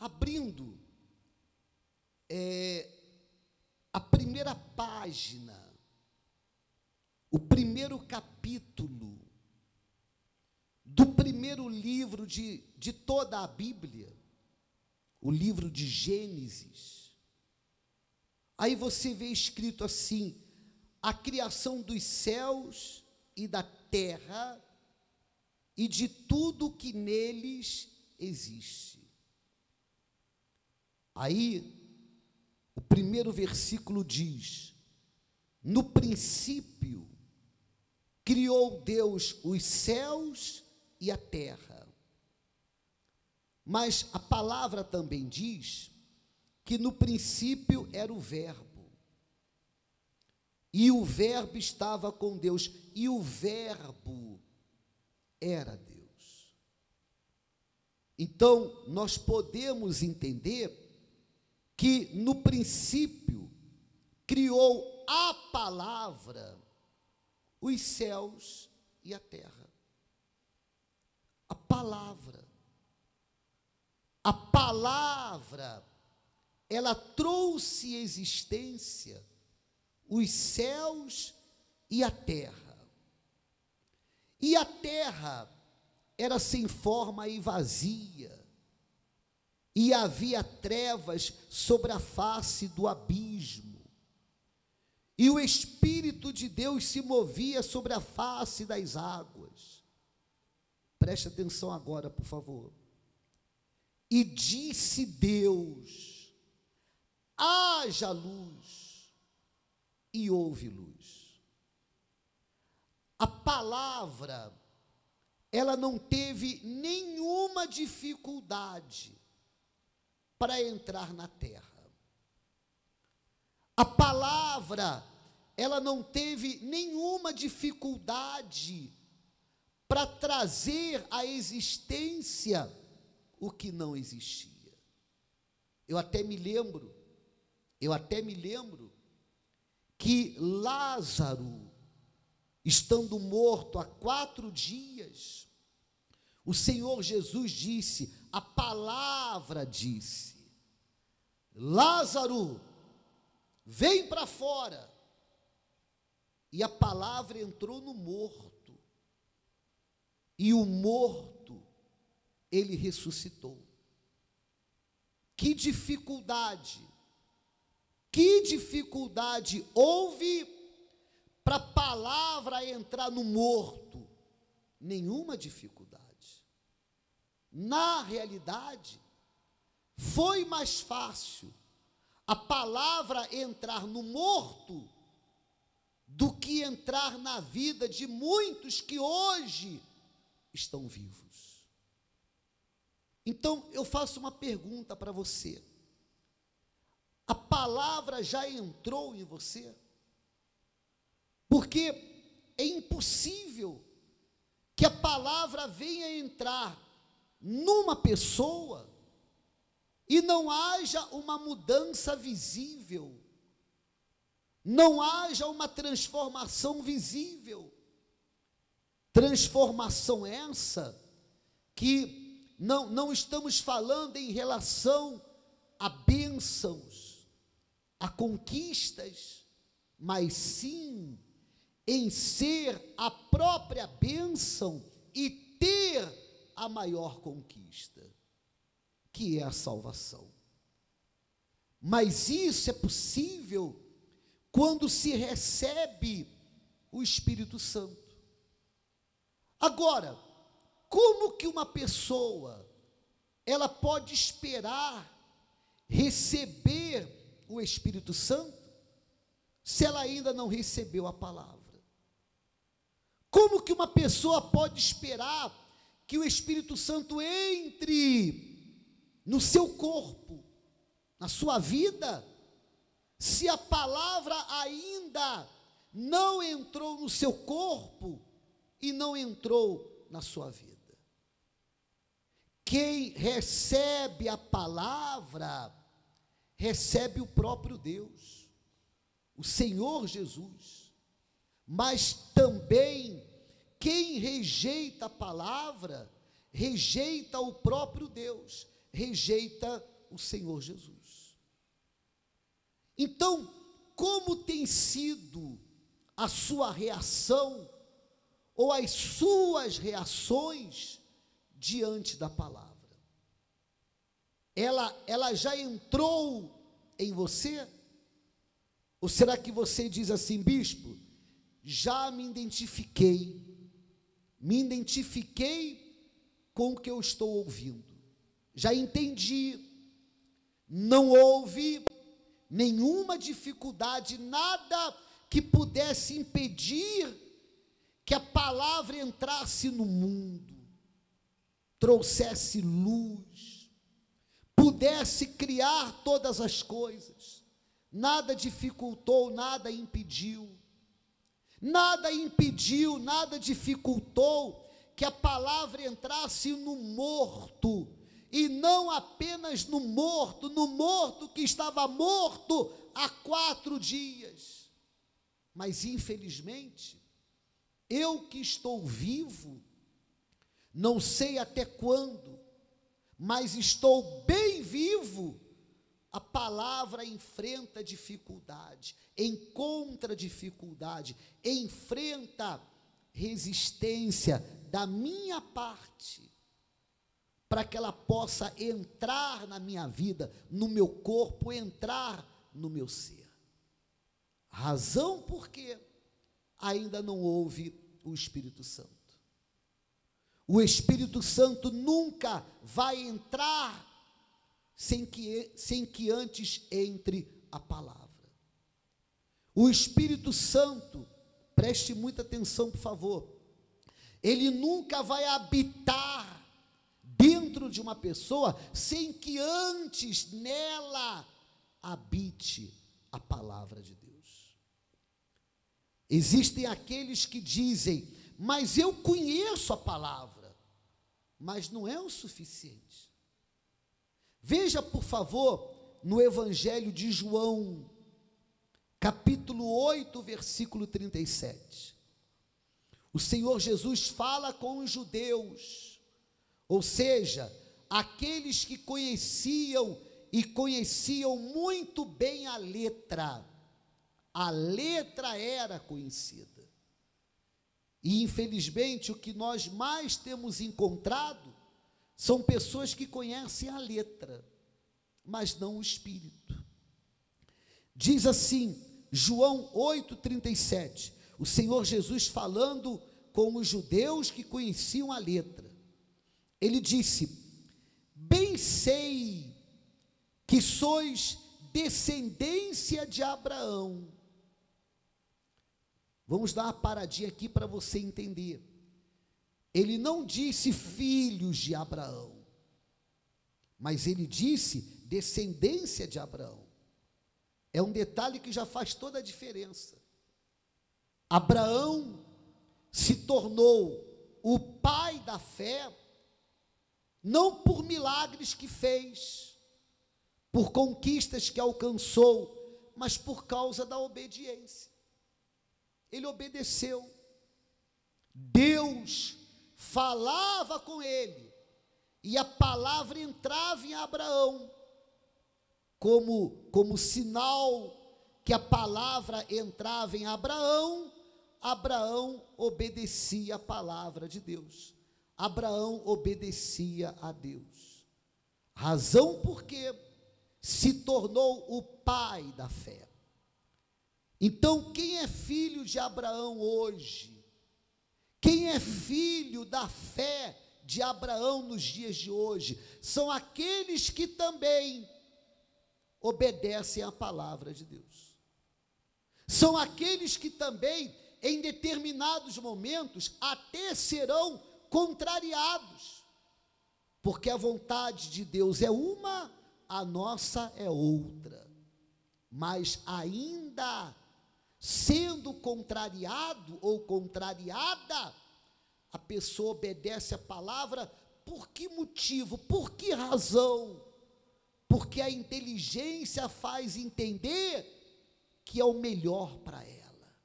abrindo a primeira página, o primeiro capítulo do primeiro livro de toda a Bíblia, o livro de Gênesis. Aí você vê escrito assim: a criação dos céus e da terra e de tudo que neles existe. Aí, o primeiro versículo diz: no princípio criou Deus os céus e a terra. Mas a palavra também diz que no princípio era o Verbo, e o Verbo estava com Deus, e o Verbo era Deus. Então, nós podemos entender que no princípio criou a palavra os céus e a terra. A palavra, ela trouxe existência os céus e a terra. E a terra era sem forma e vazia, e havia trevas sobre a face do abismo, e o Espírito de Deus se movia sobre a face das águas. Preste atenção agora, por favor. E disse Deus: haja luz, e houve luz. A palavra, ela não teve nenhuma dificuldade para entrar na terra. A palavra, ela não teve nenhuma dificuldade para trazer à existência o que não existia. Eu até me lembro que Lázaro, estando morto há 4 dias, o Senhor Jesus disse, a palavra disse: Lázaro, vem para fora. E a palavra entrou no morto, e o morto, ele ressuscitou. Que dificuldade houve para a palavra entrar no morto? Nenhuma dificuldade. Na realidade, foi mais fácil a palavra entrar no morto do que entrar na vida de muitos que hoje estão vivos. Então, eu faço uma pergunta para você: a palavra já entrou em você? Porque é impossível que a palavra venha entrar numa pessoa e não haja uma mudança visível, não haja uma transformação visível. Transformação essa que não estamos falando em relação a bênçãos, a conquistas, mas sim em ser a própria bênção e ter a maior conquista, que é a salvação. Mas isso é possível quando se recebe o Espírito Santo. Agora, como que uma pessoa, ela pode esperar receber o Espírito Santo, se ela ainda não recebeu a palavra? Como que uma pessoa pode esperar que o Espírito Santo entre no seu corpo, na sua vida, se a palavra ainda não entrou no seu corpo e não entrou na sua vida? Quem recebe a palavra, recebe o próprio Deus, o Senhor Jesus. Mas também quem rejeita a palavra, rejeita o próprio Deus, rejeita o Senhor Jesus. Então, como tem sido a sua reação ou as suas reações diante da palavra? Ela já entrou em você? Ou será que você diz assim: bispo, já me identifiquei com o que eu estou ouvindo, já entendi, não houve nenhuma dificuldade, nada que pudesse impedir que a palavra entrasse no mundo, trouxesse luz, pudesse criar todas as coisas, nada dificultou, nada impediu, nada dificultou que a palavra entrasse no morto, e não apenas no morto que estava morto há 4 dias, mas infelizmente, eu que estou vivo, não sei até quando, mas estou bem vivo, a palavra enfrenta dificuldade, encontra dificuldade, enfrenta resistência da minha parte, para que ela possa entrar na minha vida, no meu corpo, entrar no meu ser. Razão porque ainda não houve o Espírito Santo. O Espírito Santo nunca vai entrar sem que antes entre a palavra. O Espírito Santo, preste muita atenção, por favor, ele nunca vai habitar dentro de uma pessoa sem que antes nela habite a palavra de Deus. Existem aqueles que dizem: mas eu conheço a palavra, mas não é o suficiente. Veja, por favor, no Evangelho de João, capítulo 8, versículo 37. O Senhor Jesus fala com os judeus, ou seja, aqueles que conheciam muito bem a letra era conhecida, e infelizmente o que nós mais temos encontrado, são pessoas que conhecem a letra, mas não o Espírito. Diz assim, João 8,37, o Senhor Jesus falando com os judeus que conheciam a letra, ele disse: bem sei que sois descendência de Abraão. Vamos dar uma paradinha aqui para você entender. Ele não disse filhos de Abraão, mas ele disse descendência de Abraão. É um detalhe que já faz toda a diferença. Abraão se tornou o pai da fé, não por milagres que fez, por conquistas que alcançou, mas por causa da obediência. Ele obedeceu. Deus falava com ele, e a palavra entrava em Abraão, como sinal que a palavra entrava em Abraão, Abraão obedecia a palavra de Deus, Abraão obedecia a Deus, razão porque se tornou o pai da fé. Então, quem é filho de Abraão hoje? Quem é filho da fé de Abraão nos dias de hoje? São aqueles que também obedecem à palavra de Deus. São aqueles que também, em determinados momentos, até serão contrariados, porque a vontade de Deus é uma, a nossa é outra, mas ainda sendo contrariado ou contrariada, a pessoa obedece a palavra. Por que motivo? Por que razão? Porque a inteligência faz entender que é o melhor para ela,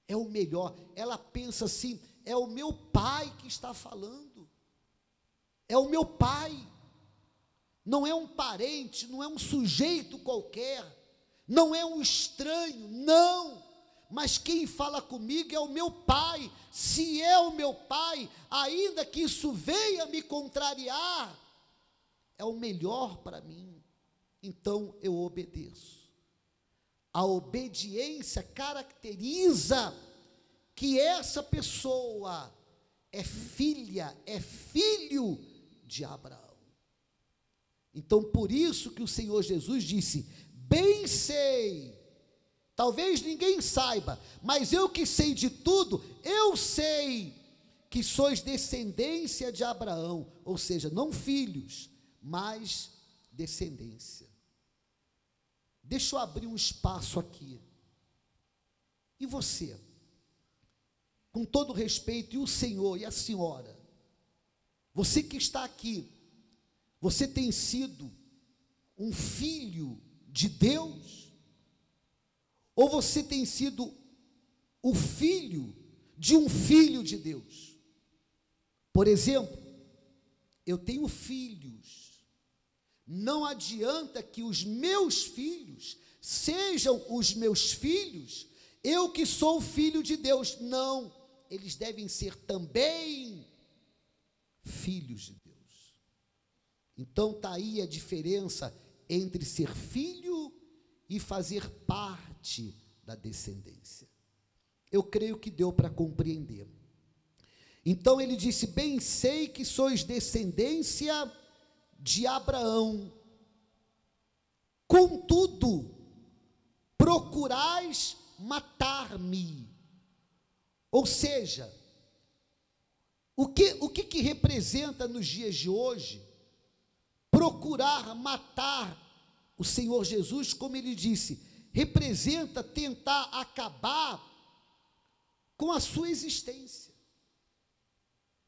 é o melhor. Ela pensa assim: é o meu pai que está falando, é o meu pai, não é um parente, não é um sujeito qualquer, não é um estranho, não, mas quem fala comigo é o meu Pai. Se é o meu Pai, ainda que isso venha me contrariar, é o melhor para mim, então eu obedeço. A obediência caracteriza que essa pessoa é filha, é filho de Abraão. Então, por isso que o Senhor Jesus disse: bem sei, talvez ninguém saiba, mas eu que sei de tudo, eu sei que sois descendência de Abraão, ou seja, não filhos, mas descendência. Deixa eu abrir um espaço aqui. E você? Com todo respeito, e o senhor e a senhora, você que está aqui, você tem sido um filho de Deus? Ou você tem sido o filho de um filho de Deus? Por exemplo, eu tenho filhos. Não adianta que os meus filhos sejam os meus filhos, eu que sou filho de Deus. Não, eles devem ser também filhos de Deus. Então está aí a diferença entre ser filho e fazer parte da descendência. Eu creio que deu para compreender. Então ele disse: bem sei que sois descendência de Abraão, contudo, procurais matar-me. Ou seja, o que representa nos dias de hoje procurar matar o Senhor Jesus? Como ele disse, representa tentar acabar com a sua existência.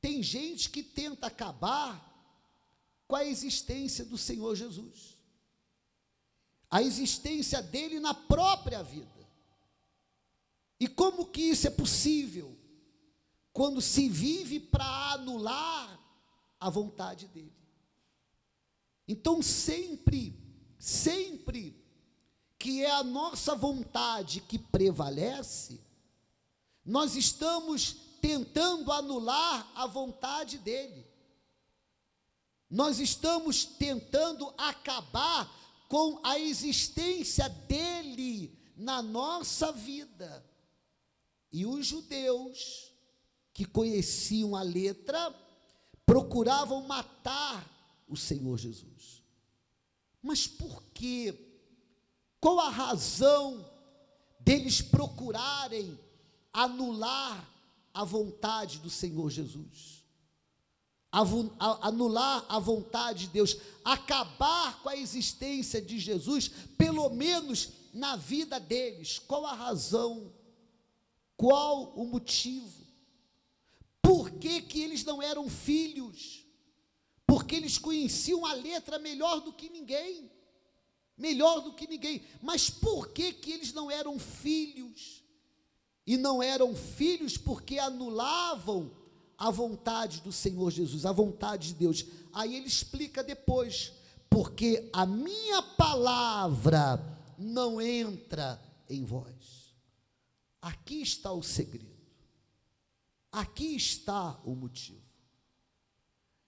Tem gente que tenta acabar com a existência do Senhor Jesus, a existência dele na própria vida. E como que isso é possível? Quando se vive para anular a vontade dele. Então sempre que é a nossa vontade que prevalece, nós estamos tentando anular a vontade dele. Nós estamos tentando acabar com a existência dele na nossa vida. E os judeus que conheciam a letra procuravam matar o Senhor Jesus. Mas por quê? Qual a razão deles procurarem anular a vontade do Senhor Jesus? Anular a vontade de Deus, acabar com a existência de Jesus, pelo menos na vida deles. Qual a razão? Qual o motivo? Por que que eles não eram filhos? Porque eles conheciam a letra melhor do que ninguém. Melhor do que ninguém. Mas por que que eles não eram filhos? E não eram filhos porque anulavam a vontade do Senhor Jesus, a vontade de Deus. Aí ele explica depois: porque a minha palavra não entra em vós. Aqui está o segredo, aqui está o motivo.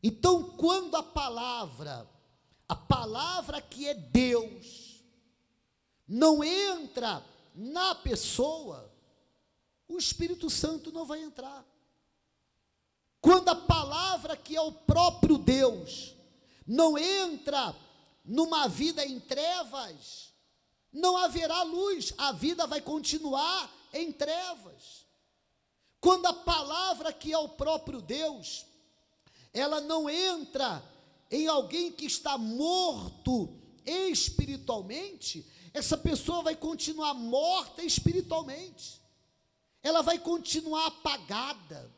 Então, quando a palavra que é Deus, não entra na pessoa, o Espírito Santo não vai entrar. Quando a palavra que é o próprio Deus não entra numa vida em trevas, não haverá luz, a vida vai continuar em trevas. Quando a palavra que é o próprio Deus, ela não entra em alguém que está morto espiritualmente, essa pessoa vai continuar morta espiritualmente, ela vai continuar apagada,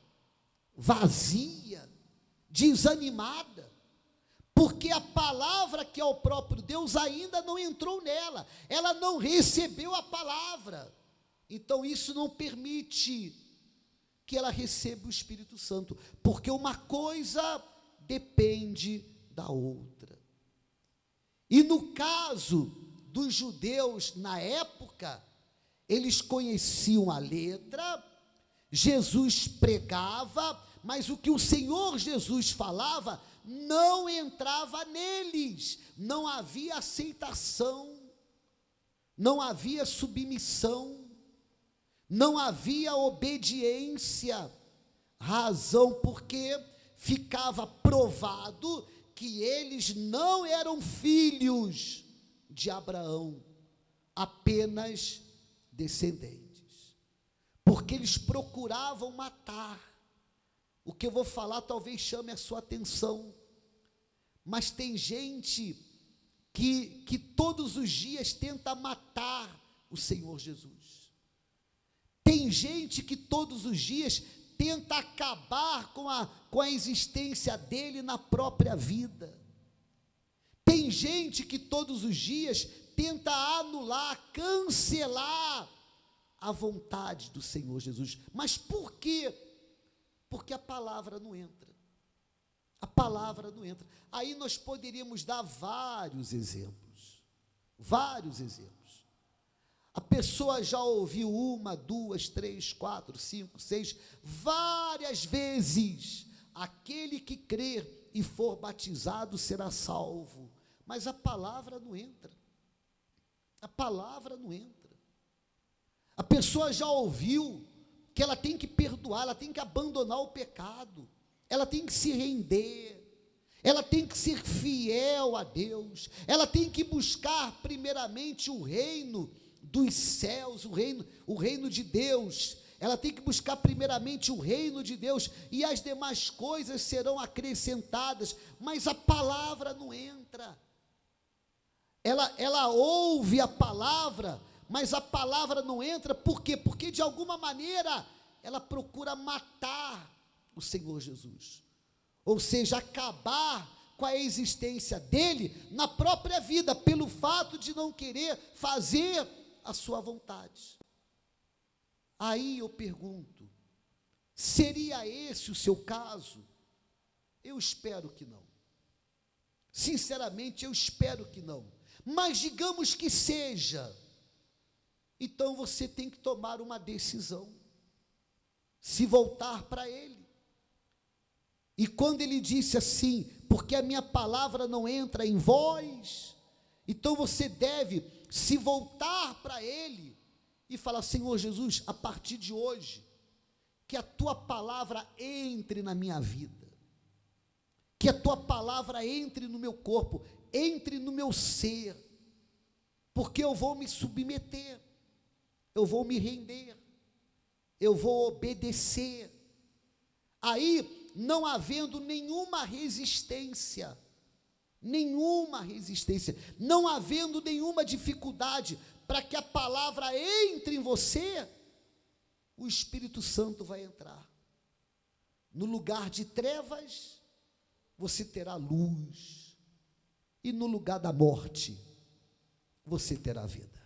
vazia, desanimada, porque a palavra que é o próprio Deus ainda não entrou nela, ela não recebeu a palavra. Então isso não permite que ela receba o Espírito Santo, porque uma coisa depende da outra. E no caso dos judeus na época, eles conheciam a letra, Jesus pregava, mas o que o Senhor Jesus falava não entrava neles, não havia aceitação, não havia submissão, não havia obediência, razão porque ficava provado que eles não eram filhos de Abraão, apenas descendentes, porque eles procuravam matar. O que eu vou falar talvez chame a sua atenção, mas tem gente que todos os dias tenta matar o Senhor Jesus. Tem gente que todos os dias tenta acabar com a existência dele na própria vida. Tem gente que todos os dias tenta anular, cancelar a vontade do Senhor Jesus. Mas por quê? Porque a palavra não entra. A palavra não entra. Aí nós poderíamos dar vários exemplos. Vários exemplos. A pessoa já ouviu 1, 2, 3, 4, 5, 6, várias vezes: aquele que crer e for batizado será salvo. Mas a palavra não entra. A palavra não entra. A pessoa já ouviu que ela tem que perdoar, ela tem que abandonar o pecado, ela tem que se render, ela tem que ser fiel a Deus, ela tem que buscar primeiramente o reino dos céus, o reino de Deus, ela tem que buscar primeiramente o reino de Deus, e as demais coisas serão acrescentadas, mas a palavra não entra. Ela ouve a palavra, mas a palavra não entra. Por quê? Porque de alguma maneira ela procura matar o Senhor Jesus, ou seja, acabar com a existência dele na própria vida, pelo fato de não querer fazer a sua vontade. Aí eu pergunto: seria esse o seu caso? Eu espero que não. Sinceramente, eu espero que não. Mas digamos que seja. Então você tem que tomar uma decisão, se voltar para ele. E quando ele disse assim: porque a minha palavra não entra em vós, então você deve se voltar para ele e falar: Senhor Jesus, a partir de hoje, que a tua palavra entre na minha vida, que a tua palavra entre no meu corpo, entre no meu ser, porque eu vou me submeter, eu vou me render, eu vou obedecer. Aí, não havendo nenhuma resistência, não havendo nenhuma dificuldade para que a palavra entre em você, o Espírito Santo vai entrar. No lugar de trevas, você terá luz, e no lugar da morte, você terá vida.